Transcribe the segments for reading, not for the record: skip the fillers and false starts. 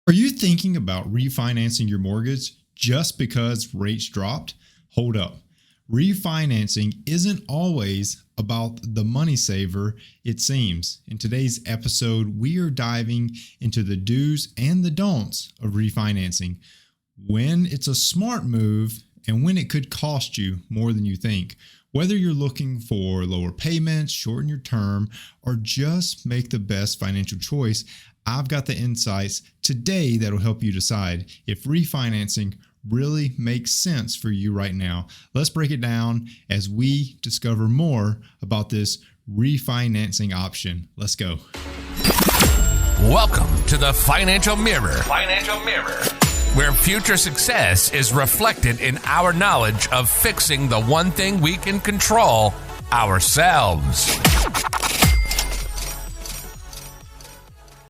Are you thinking about refinancing your mortgage just because rates dropped? Hold up. Refinancing isn't always about the money saver it seems. In today's episode, we are diving into the do's and the don'ts of refinancing, when it's a smart move and when it could cost you more than you think. Whether you're looking for lower payments, shorten your term, or just make the best financial choice, I've got the insights today that'll help you decide if refinancing really makes sense for you right now. Let's break it down as we discover more about this refinancing option. Let's go. Welcome to the Financial Mirror. Where future success is reflected in our knowledge of fixing the one thing we can control, ourselves.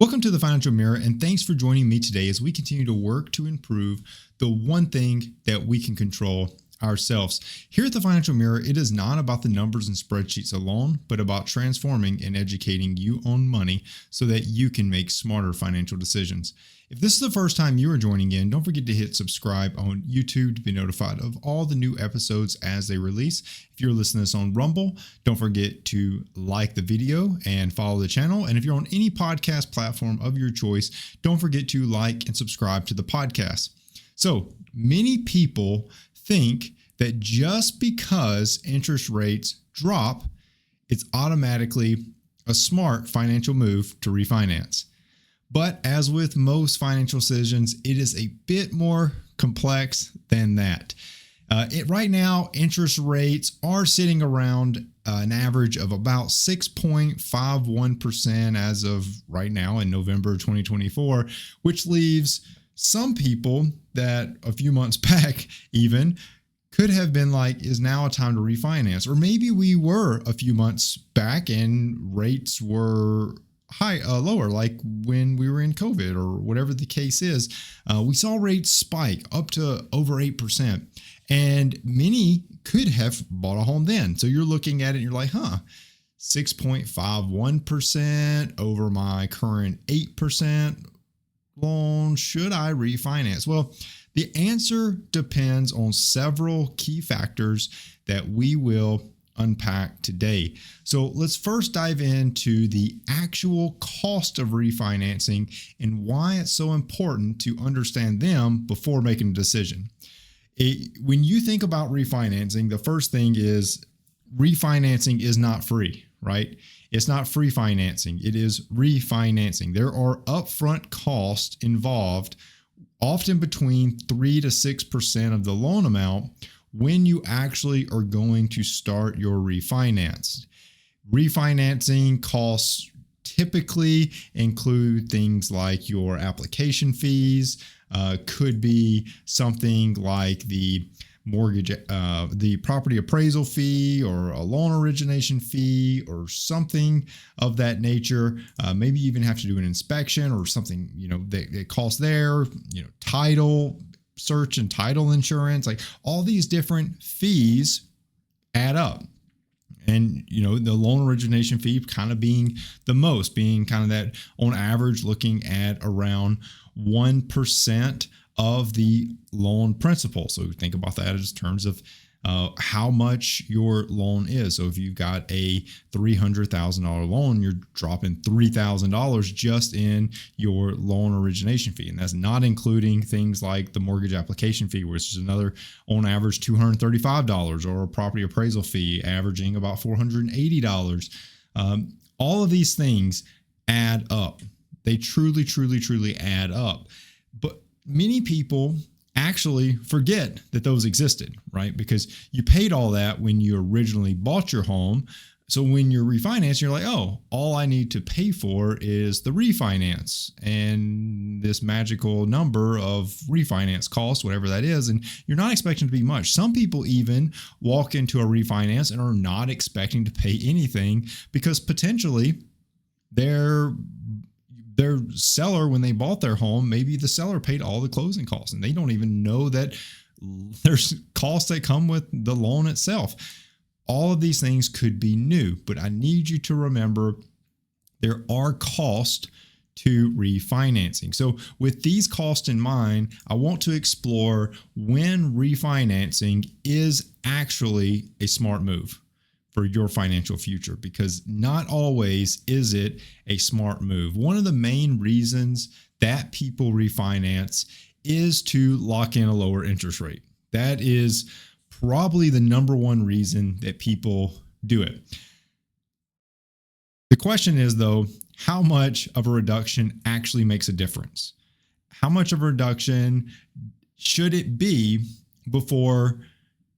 Welcome to the Financial Mirror, and thanks for joining me today as we continue to work to improve the one thing that we can control, ourselves. Here at the Financial Mirror, it is not about the numbers and spreadsheets alone, but about transforming and educating you on money so that you can make smarter financial decisions. If this is the first time you are joining in, don't forget to hit subscribe on YouTube to be notified of all the new episodes as they release. If you're listening to this on Rumble, don't forget to like the video and follow the channel. And if you're on any podcast platform of your choice, don't forget to like and subscribe to the podcast. So many people think that just because interest rates drop, it's automatically a smart financial move to refinance. But as with most financial decisions, it is a bit more complex than that. Right now, interest rates are sitting around an average of about 6.51% as of right now in November 2024, which leaves some people that a few months back even could have been like, is now a time to refinance? Or maybe we were a few months back and rates were lower, like when we were in COVID or whatever the case is. We saw rates spike up to over 8%, and many could have bought a home then. So you're looking at it and you're like, 6.51% over my current 8% loan. Should I refinance? Well, the answer depends on several key factors that we will unpack today. So let's first dive into the actual cost of refinancing and why it's so important to understand them before making a decision. When you think about refinancing, the first thing is refinancing is not free, right? It's not free financing. It is refinancing. There are upfront costs involved, often between 3 to 6% of the loan amount, when you actually are going to start your refinance. Refinancing costs typically include things like your application fees, could be something like the mortgage, the property appraisal fee, or a loan origination fee, or something of that nature. Maybe you even have to do an inspection or something, that costs there, title search and title insurance, like all these different fees add up. And, the loan origination fee kind of being the most, being kind of that on average, looking at around 1% of the loan principal. So think about that as terms of how much your loan is. So if you've got a $300,000 loan, you're dropping $3,000 just in your loan origination fee. And that's not including things like the mortgage application fee, which is another on average $235, or a property appraisal fee averaging about $480. All of these things add up. They truly, truly, truly add up. But many people actually forget that those existed, right? Because you paid all that when you originally bought your home. So when you're refinancing, you're like, oh, all I need to pay for is the refinance and this magical number of refinance costs, whatever that is. And you're not expecting to be much. Some people even walk into a refinance and are not expecting to pay anything because potentially their seller, when they bought their home, maybe the seller paid all the closing costs and they don't even know that there's costs that come with the loan itself. All of these things could be new, but I need you to remember there are costs to refinancing. So with these costs in mind, I want to explore when refinancing is actually a smart move for your financial future, because not always is it a smart move. One of the main reasons that people refinance is to lock in a lower interest rate. That is probably the number one reason that people do it. The question is, though, how much of a reduction actually makes a difference? How much of a reduction should it be before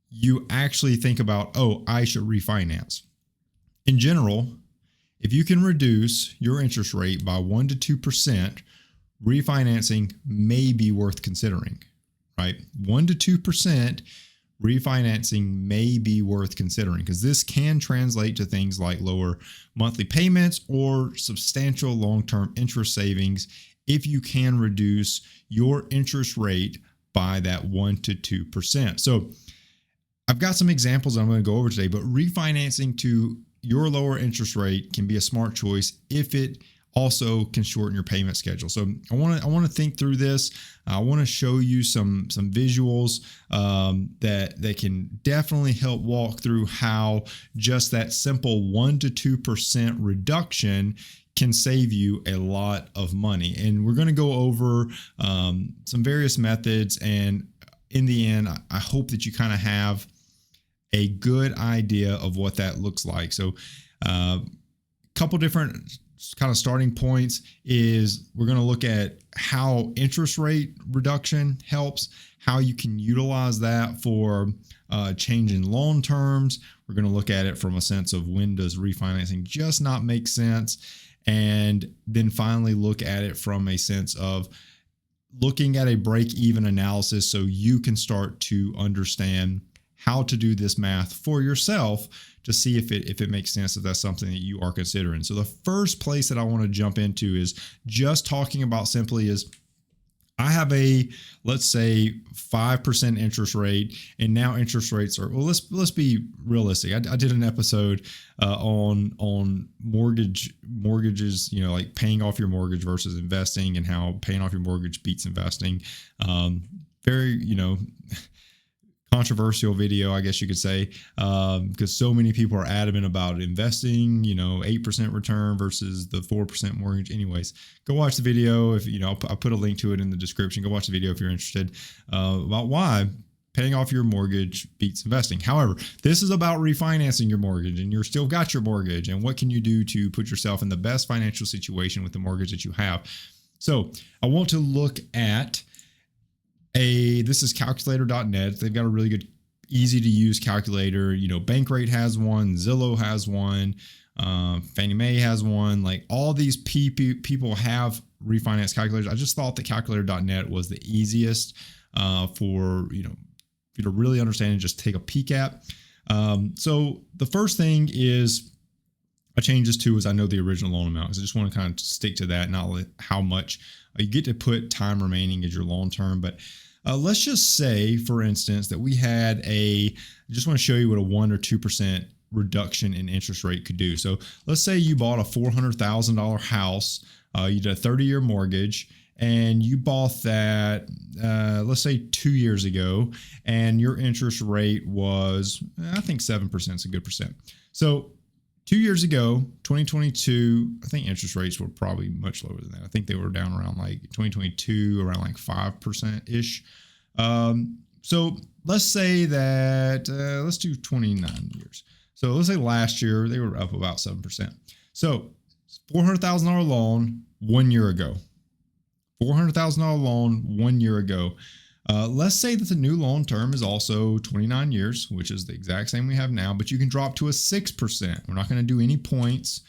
you actually think about, oh, I should refinance? In general, if you can reduce your interest rate by 1 to 2%, refinancing may be worth considering, right? 1 to 2% refinancing may be worth considering, because this can translate to things like lower monthly payments or substantial long-term interest savings if you can reduce your interest rate by that 1 to 2%. So I've got some examples I'm going to go over today, but refinancing to your lower interest rate can be a smart choice if it also can shorten your payment schedule. So I want to think through this. I want to show you some visuals that can definitely help walk through how just that simple 1 to 2% reduction can save you a lot of money. And we're going to go over some various methods. And in the end, I hope that you kind of have a good idea of what that looks like. So a couple different kind of starting points is we're going to look at how interest rate reduction helps, how you can utilize that for changing loan terms. We're going to look at it from a sense of when does refinancing just not make sense, and then finally look at it from a sense of looking at a break-even analysis so you can start to understand how to do this math for yourself to see if it makes sense, if that's something that you are considering. So the first place that I want to jump into is just talking about simply is I have a, let's say, 5% interest rate, and now interest rates are, well, let's be realistic. I did an episode on mortgages, like paying off your mortgage versus investing, and how paying off your mortgage beats investing. Very, controversial video, I guess you could say, because so many people are adamant about investing, 8% return versus the 4% mortgage. Anyways, go watch the video. If I'll put a link to it in the description. Go watch the video if you're interested about why paying off your mortgage beats investing. However, this is about refinancing your mortgage, and you're still got your mortgage, and what can you do to put yourself in the best financial situation with the mortgage that you have. So I want to look at this is calculator.net. They've got a really good, easy to use calculator. Bankrate has one, Zillow has one, Fannie Mae has one. Like all these people have refinance calculators. I just thought that calculator.net was the easiest for you to really understand and just take a peek at. So the first thing is I changed this to is I know the original loan amount, because I just want to kind of stick to that, not how much you get to put time remaining as your loan term. But let's just say, for instance, that we had I just want to show you what a 1 or 2% reduction in interest rate could do. So let's say you bought a $400,000 house, you did a 30-year mortgage, and you bought that, let's say 2 years ago, and your interest rate was, I think 7% is a good percent. So 2 years ago, 2022, I think interest rates were probably much lower than that. I think they were down around like 2022, around like 5%-ish. So let's say that, let's do 29 years. So let's say last year they were up about 7%. So $400,000 loan 1 year ago. $400,000 loan 1 year ago. Let's say that the new loan term is also 29 years, which is the exact same we have now, but you can drop to a 6%. We're not going to do any points.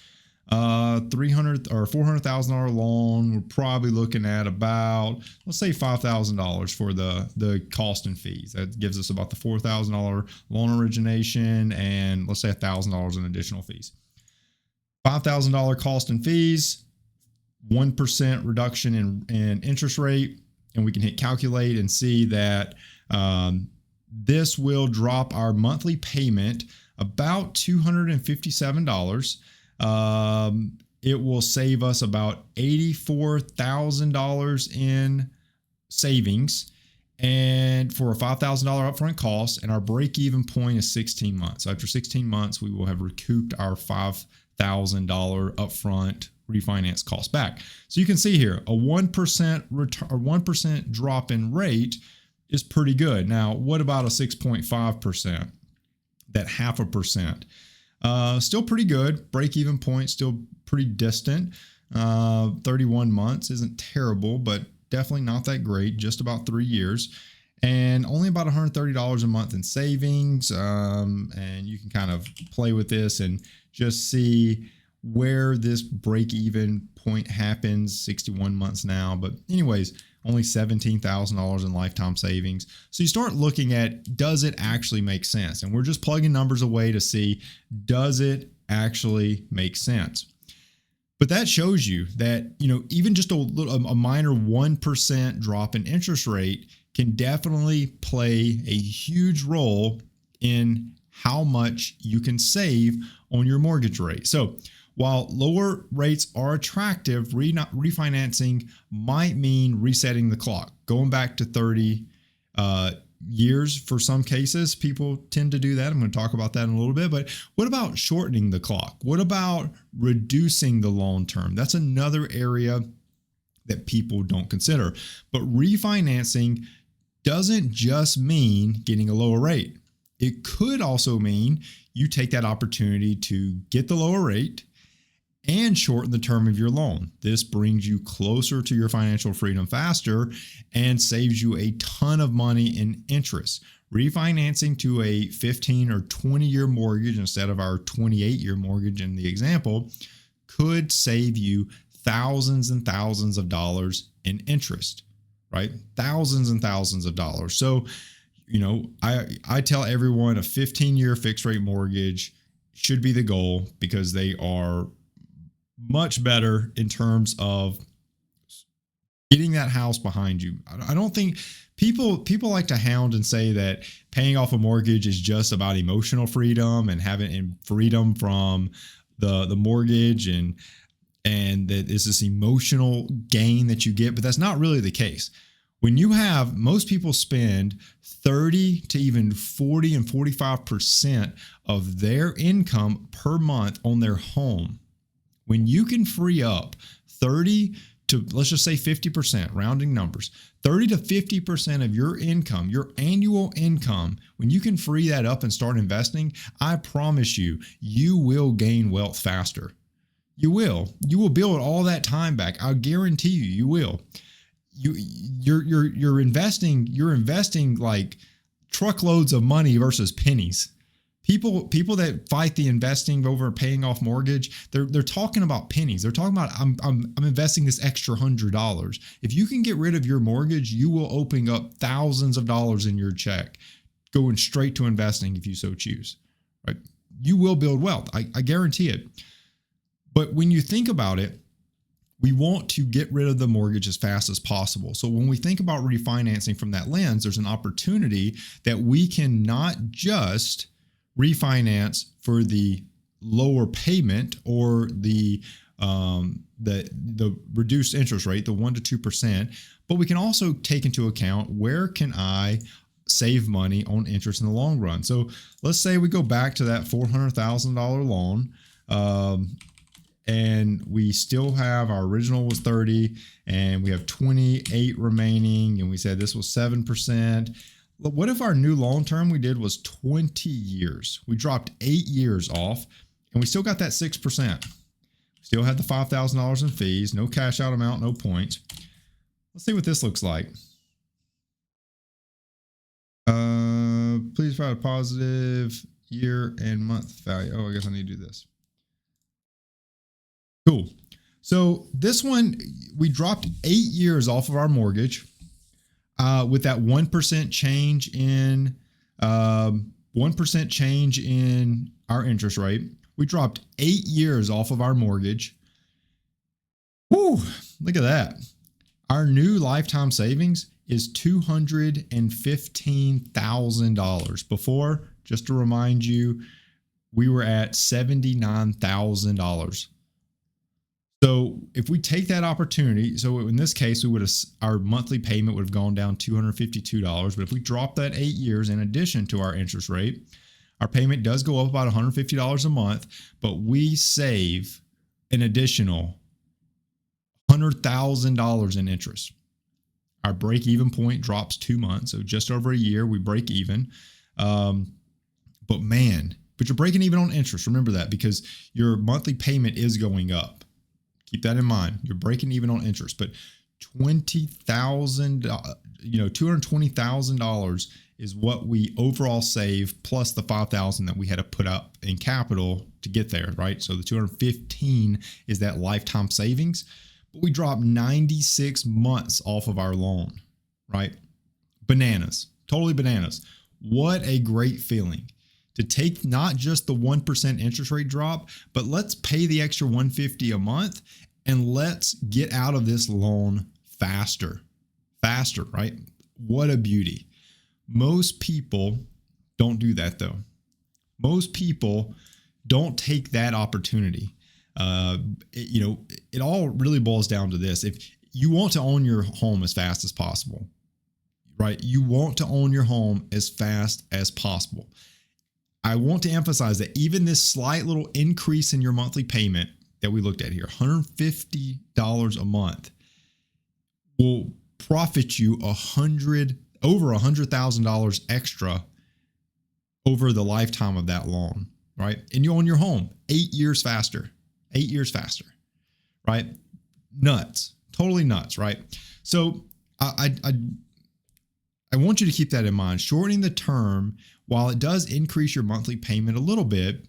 $300,000 or $400,000 loan, we're probably looking at about, let's say $5,000 for the cost and fees. That gives us about the $4,000 loan origination, and let's say $1,000 in additional fees. $5,000 cost and fees, 1% reduction in interest rate. And we can hit calculate and see that this will drop our monthly payment about $257. it will save us about $84,000 in savings, and for a $5,000 upfront cost, and our break-even point is 16 months. So after 16 months, we will have recouped our $5,000 upfront refinance cost back. So you can see here, a 1% return or 1% drop in rate is pretty good. Now, what about a 6.5%? That 0.5%? Still pretty good. Break-even point still pretty distant. 31 months isn't terrible, but definitely not that great. Just about 3 years, and only about $130 a month in savings. And you can kind of play with this and just see where this break-even point happens. 61 months now, but anyways, only $17,000 in lifetime savings. So you start looking at, does it actually make sense? And we're just plugging numbers away to see, does it actually make sense? But that shows you that, even just a minor 1% drop in interest rate can definitely play a huge role in how much you can save on your mortgage rate. So while lower rates are attractive, refinancing might mean resetting the clock, going back to 30 years. For some cases, people tend to do that. I'm going to talk about that in a little bit. But what about shortening the clock? What about reducing the loan term? That's another area that people don't consider. But refinancing doesn't just mean getting a lower rate. It could also mean you take that opportunity to get the lower rate and shorten the term of your loan. This brings you closer to your financial freedom faster and saves you a ton of money in interest. Refinancing to a 15 or 20-year mortgage instead of our 28-year mortgage in the example could save you thousands and thousands of dollars in interest, right? Thousands and thousands of dollars. So, I tell everyone a 15-year fixed rate mortgage should be the goal, because they are much better in terms of getting that house behind you. I don't think people like to hound and say that paying off a mortgage is just about emotional freedom and having freedom from the mortgage and that it's this emotional gain that you get, but that's not really the case. When most people spend 30 to even 40 and 45% of their income per month on their home. When you can free up 30 to, let's just say 50%, rounding numbers, 30 to 50% of your income, your annual income, when you can free that up and start investing, I promise you, you will gain wealth faster. You will build all that time back. I guarantee you will. You're investing like truckloads of money versus pennies. People that fight the investing over paying off mortgage, they're talking about pennies. They're talking about I'm investing this extra $100. If you can get rid of your mortgage, you will open up thousands of dollars in your check, going straight to investing if you so choose. Right? You will build wealth. I guarantee it. But when you think about it, we want to get rid of the mortgage as fast as possible. So when we think about refinancing from that lens, there's an opportunity that we can not just refinance for the lower payment or the reduced interest rate, the 1 to 2%, but we can also take into account, where can I save money on interest in the long run? So let's say we go back to that $400,000 loan, and we still have, our original was 30 and we have 28 remaining, and we said this was 7%. What if our new loan term we did was 20 years? We dropped 8 years off and we still got that 6%. Still had the $5,000 in fees, no cash out amount, no points. Let's see what this looks like. Please provide a positive year and month value. Oh, I guess I need to do this. Cool. So this one, we dropped 8 years off of our mortgage. With that 1% change in 1% change in our interest rate, we dropped 8 years off of our mortgage. Woo! Look at that. Our new lifetime savings is $215,000. Before, just to remind you, we were at $79,000. So if we take that opportunity, so in this case, our monthly payment would have gone down $252. But if we drop that 8 years in addition to our interest rate, our payment does go up about $150 a month, but we save an additional $100,000 in interest. Our break-even point drops 2 months, so just over a year we break even. But you're breaking even on interest. Remember that, because your monthly payment is going up. Keep that in mind. You're breaking even on interest, but $220,000 is what we overall save, plus the $5,000 that we had to put up in capital to get there, right? So the $215 is that lifetime savings, but we dropped 96 months off of our loan, right? Bananas, totally bananas. What a great feeling to take not just the 1% interest rate drop, but let's pay the extra $150 a month and let's get out of this loan faster, right? What a beauty. Most people don't do that though. Most people don't take that opportunity. It all really boils down to this. If you want to own your home as fast as possible, right? You want to own your home as fast as possible. I want to emphasize that even this slight little increase in your monthly payment that we looked at here, $150 a month, will profit you over $100,000 extra over the lifetime of that loan, right? And you own your home 8 years faster, right? Nuts, totally nuts, right? So I want you to keep that in mind. Shortening the term, while it does increase your monthly payment a little bit,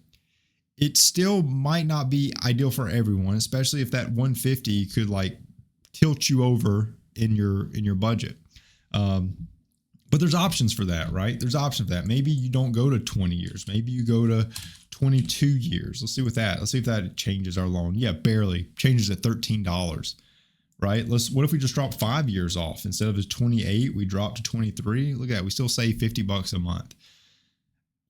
it still might not be ideal for everyone, especially if that 150 could like tilt you over in your budget. But there's options for that, right? There's options for that. Maybe you don't go to 20 years. Maybe you go to 22 years. Let's see if that changes our loan. Yeah, barely. Changes at $13, right? What if we just drop 5 years off? Instead of 28, we drop to 23. Look at that. We still save $50 a month.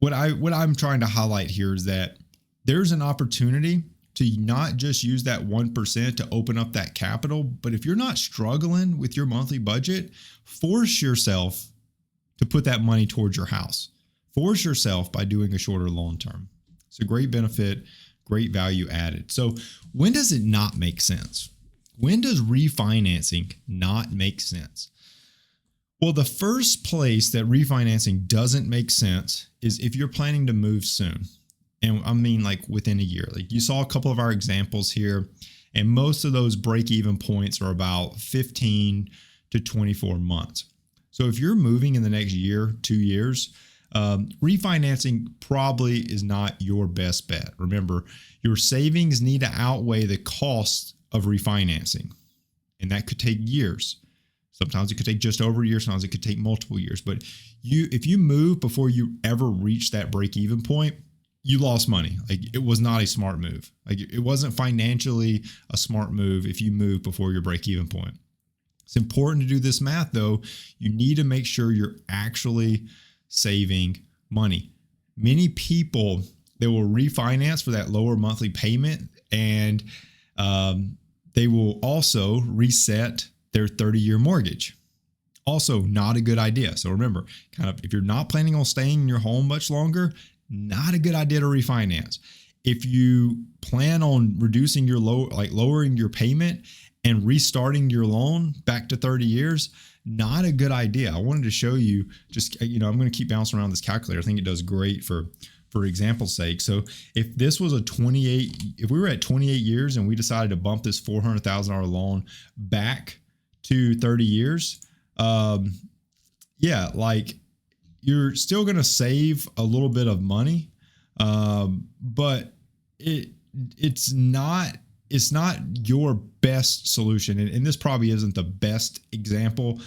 What I'm trying to highlight here is that there's an opportunity to not just use that 1% to open up that capital, but if you're not struggling with your monthly budget, force yourself to put that money towards your house. Force yourself by doing a shorter loan term. It's a great benefit, great value added. So when does it not make sense? When does refinancing not make sense? Well, the first place that refinancing doesn't make sense is if you're planning to move soon. And I mean like within a year. Like you saw a couple of our examples here, and most of those break-even points are about 15 to 24 months. So if you're moving in the next year, 2 years, refinancing probably is not your best bet. Remember, your savings need to outweigh the cost of refinancing, and that could take years. Sometimes it could take just over a year. Sometimes it could take multiple years. But if you move before you ever reach that break-even point, you lost money. Like it was not a smart move. Like it wasn't financially a smart move if you move before your break-even point. It's important to do this math though. You need to make sure you're actually saving money. Many people, they will refinance for that lower monthly payment, and they will also reset their 30-year mortgage. Also not a good idea. So remember, if you're not planning on staying in your home much longer, not a good idea to refinance. If you plan on reducing lowering your payment and restarting your loan back to 30 years, not a good idea. I wanted to show you I'm going to keep bouncing around this calculator. I think it does great for example's sake. So if we were at 28 years and we decided to bump this $400,000 loan back to 30 years, you're still going to save a little bit of money, but it's not your best solution. And this probably isn't the best example.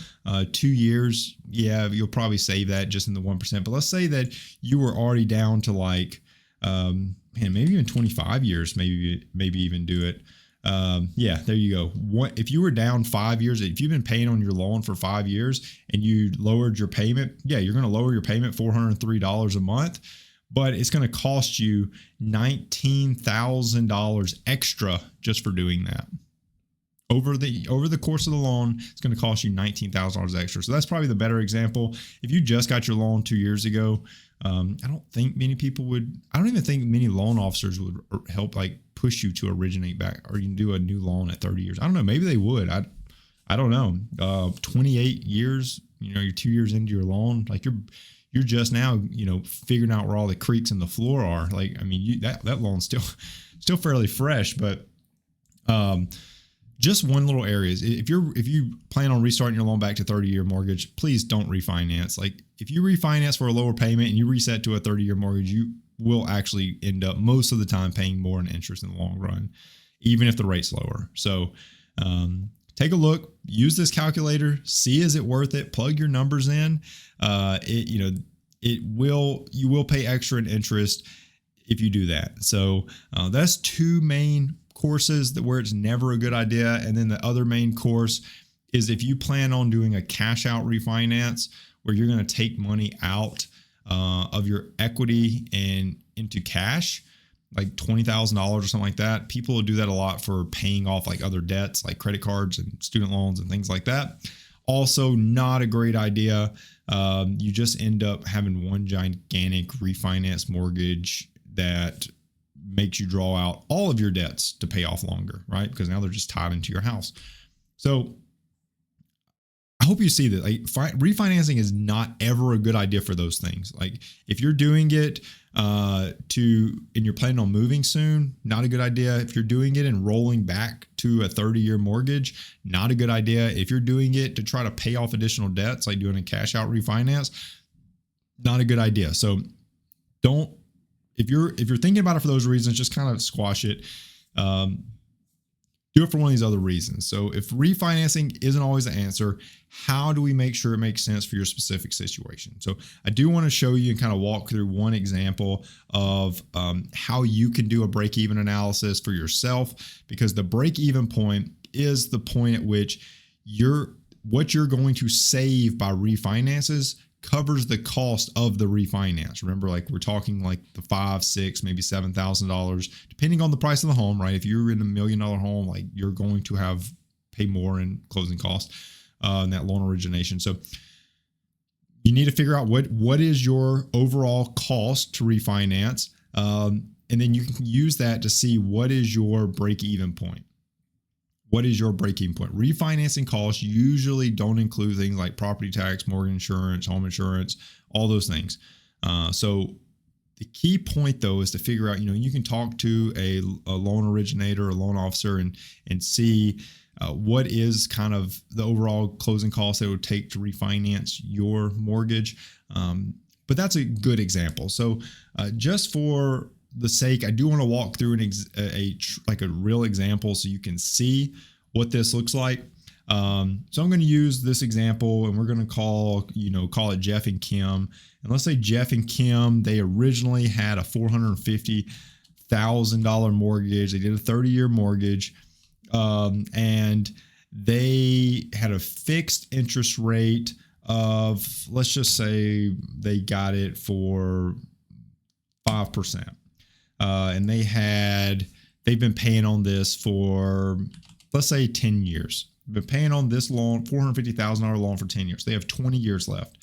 2 years, yeah, you'll probably save that just in the 1%. But let's say that you were already down to maybe even 25 years, maybe even do it. There you go. If you were down 5 years, if you've been paying on your loan for 5 years and you lowered your payment, you're going to lower your payment $403 a month. but it's going to cost you $19,000 extra just for doing that. Over the course of the loan, it's going to cost you $19,000 extra. So that's probably the better example. If you just got your loan 2 years ago, I don't think many people would. I don't even think many loan officers would help like push you to originate back, or you can do a new loan at 30 years. I don't know. Maybe they would. I don't know. 28 years. You're 2 years into your loan. Like you're just now, figuring out where all the creaks in the floor are. Like, I mean, that loan's still fairly fresh, but just one little area is if you plan on restarting your loan back to 30-year mortgage, please don't refinance. Like if you refinance for a lower payment and you reset to a 30-year mortgage, you will actually end up most of the time paying more in interest in the long run, even if the rate's lower. So take a look, use this calculator, see is it worth it, plug your numbers in. You will pay extra in interest if you do that. So that's two main courses where it's never a good idea. And then the other main course is if you plan on doing a cash out refinance where you're going to take money out of your equity and into cash, like $20,000 or something like that. People will do that a lot for paying off like other debts, like credit cards and student loans and things like that. Also not a great idea. You just end up having one gigantic refinance mortgage that makes you draw out all of your debts to pay off longer, right? Because now they're just tied into your house. So I hope you see that refinancing is not ever a good idea for those things. Like if you're doing it and you're planning on moving soon, not a good idea. If you're doing it and rolling back to a 30-year mortgage, not a good idea. If you're doing it to try to pay off additional debts, like doing a cash out refinance, not a good idea. So if you're thinking about it for those reasons, just kind of squash it. Do it for one of these other reasons. So if refinancing isn't always the answer, how do we make sure it makes sense for your specific situation? So I do want to show you and kind of walk through one example of how you can do a break-even analysis for yourself, because the break-even point is the point at which what you're going to save by refinances covers the cost of the refinance. Remember, like we're talking like the $5,000, $6,000, maybe $7,000, depending on the price of the home, right? If you're in $1 million home, like you're going to pay more in closing costs in that loan origination. So you need to figure out what is your overall cost to refinance, and then you can use that to see what is your break-even point. What is your break-even point? Refinancing costs usually don't include things like property tax, mortgage insurance, home insurance, all those things. So the key point though is to figure out, you can talk to a loan originator, a loan officer, and see what is kind of the overall closing cost that it would take to refinance your mortgage. But that's a good example. So just for the sake, I do want to walk through a real example so you can see what this looks like. So I'm going to use this example, and we're going to call it Jeff and Kim. And let's say Jeff and Kim, they originally had a $450,000 mortgage. They did a 30-year mortgage, and they had a fixed interest rate of, let's just say they got it for 5%. And they've been paying on this for, let's say 10 years. They've been paying on this loan, $450,000 loan for 10 years. They have 20 years left.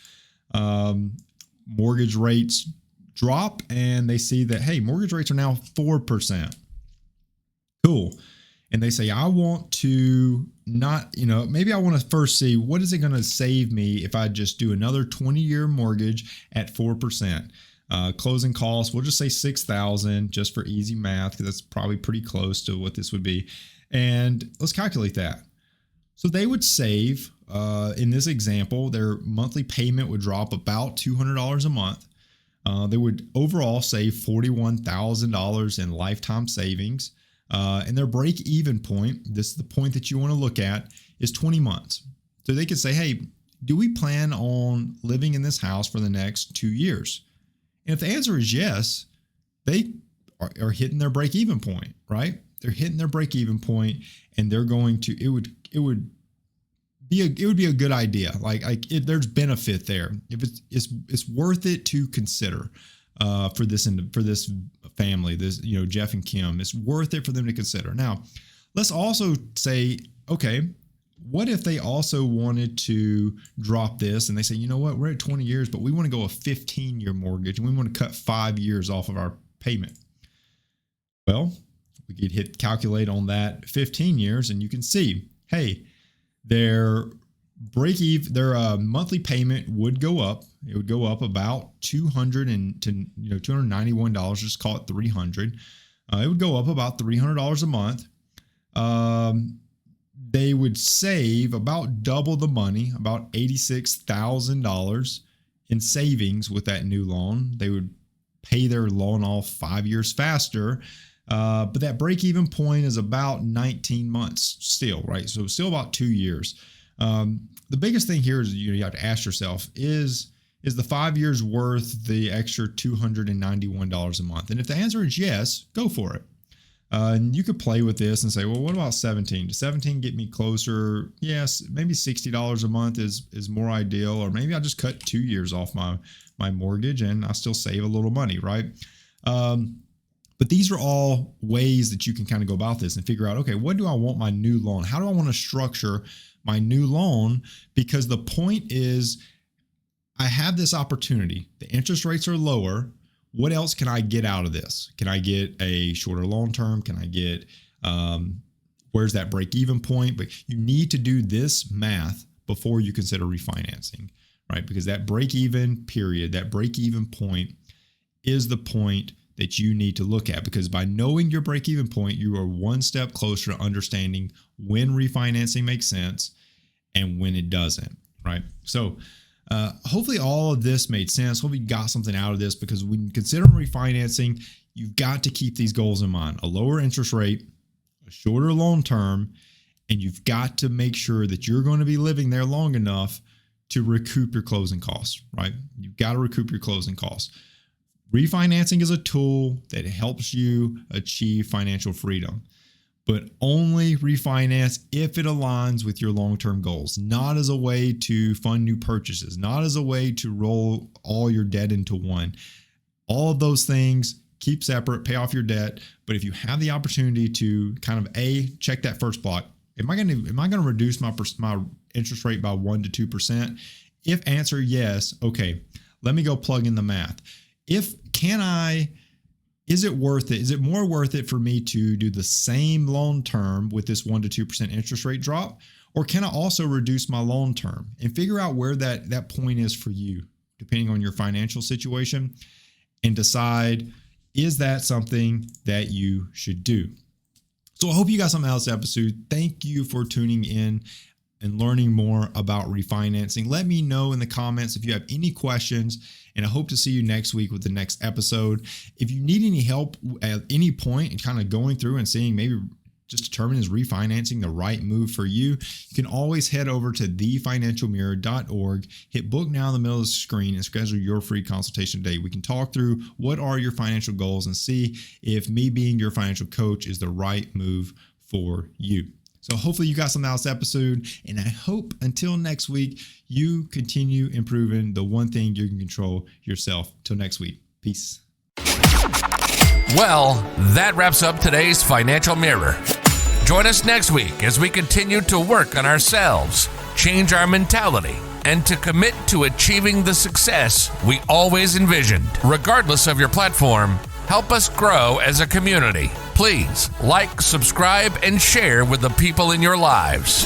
Mortgage rates drop and they see that, hey, mortgage rates are now 4%. Cool. And they say, I want to maybe I want to first see what is it going to save me if I just do another 20-year mortgage at 4%. Closing costs, we'll just say $6,000 just for easy math, because that's probably pretty close to what this would be. And let's calculate that. So they would save, in this example, their monthly payment would drop about $200 a month. They would overall save $41,000 in lifetime savings. And their break-even point, this is the point that you want to look at, is 20 months. So they could say, hey, do we plan on living in this house for the next 2 years? And if the answer is yes, they are hitting their break-even point, right? They're hitting their break-even point, and they're going to. It would be a good idea. There's benefit there. If it's worth it to consider. for this family, Jeff and Kim. It's worth it for them to consider. Now, let's also say, okay, what if they also wanted to drop this and they say, you know what, we're at 20 years, but we want to go a 15-year mortgage and we want to cut 5 years off of our payment. Well, we could calculate on that 15 years and you can see, hey, their monthly payment would go up. It would go up about $291. Just call it $300. It would go up about $300 a month. They would save about double the money, about $86,000 in savings with that new loan. They would pay their loan off 5 years faster. But that break-even point is about 19 months still, right? So still about 2 years. The biggest thing here is you have to ask yourself, is the 5 years worth the extra $291 a month? And if the answer is yes, go for it. And you could play with this and say, well, what about 17? Does 17 get me closer? Yes, maybe $60 a month is more ideal. Or maybe I just cut 2 years off my mortgage and I still save a little money, right? But these are all ways that you can kind of go about this and figure out, okay, what do I want my new loan? How do I want to structure my new loan? Because the point is, I have this opportunity. The interest rates are lower. What else can I get out of this? Can I get a shorter loan term? Can I get, where's that break-even point? But you need to do this math before you consider refinancing, right? Because that break-even period, that break-even point is the point that you need to look at, because by knowing your break-even point, you are one step closer to understanding when refinancing makes sense and when it doesn't, right? So hopefully all of this made sense. Hopefully you got something out of this, because when considering refinancing, you've got to keep these goals in mind: a lower interest rate, a shorter loan term, and you've got to make sure that you're going to be living there long enough to recoup your closing costs, right? You've got to recoup your closing costs. Refinancing is a tool that helps you achieve financial freedom, but only refinance if it aligns with your long-term goals, not as a way to fund new purchases, not as a way to roll all your debt into one. All of those things keep separate, pay off your debt. But if you have the opportunity to kind of check that first block, am I going to reduce my interest rate by 1 to 2%? If answer yes, okay, let me go plug in the math. Is it worth it? Is it more worth it for me to do the same loan term with this 1 to 2% interest rate drop? Or can I also reduce my loan term and figure out where that point is for you, depending on your financial situation, and decide, is that something that you should do? So I hope you got something out of this episode. Thank you for tuning in and learning more about refinancing. Let me know in the comments if you have any questions, and I hope to see you next week with the next episode. If you need any help at any point in kind of going through and seeing, maybe just determining, is refinancing the right move for you, you can always head over to thefinancialmirror.org, hit book now in the middle of the screen, and schedule your free consultation today. We can talk through what are your financial goals and see if me being your financial coach is the right move for you. So hopefully you got something out of this episode, and I hope until next week, you continue improving the one thing you can control, yourself. Till next week. Peace. Well, that wraps up today's Financial Mirror. Join us next week as we continue to work on ourselves, change our mentality, and to commit to achieving the success we always envisioned. Regardless of your platform, help us grow as a community. Please like, subscribe, and share with the people in your lives.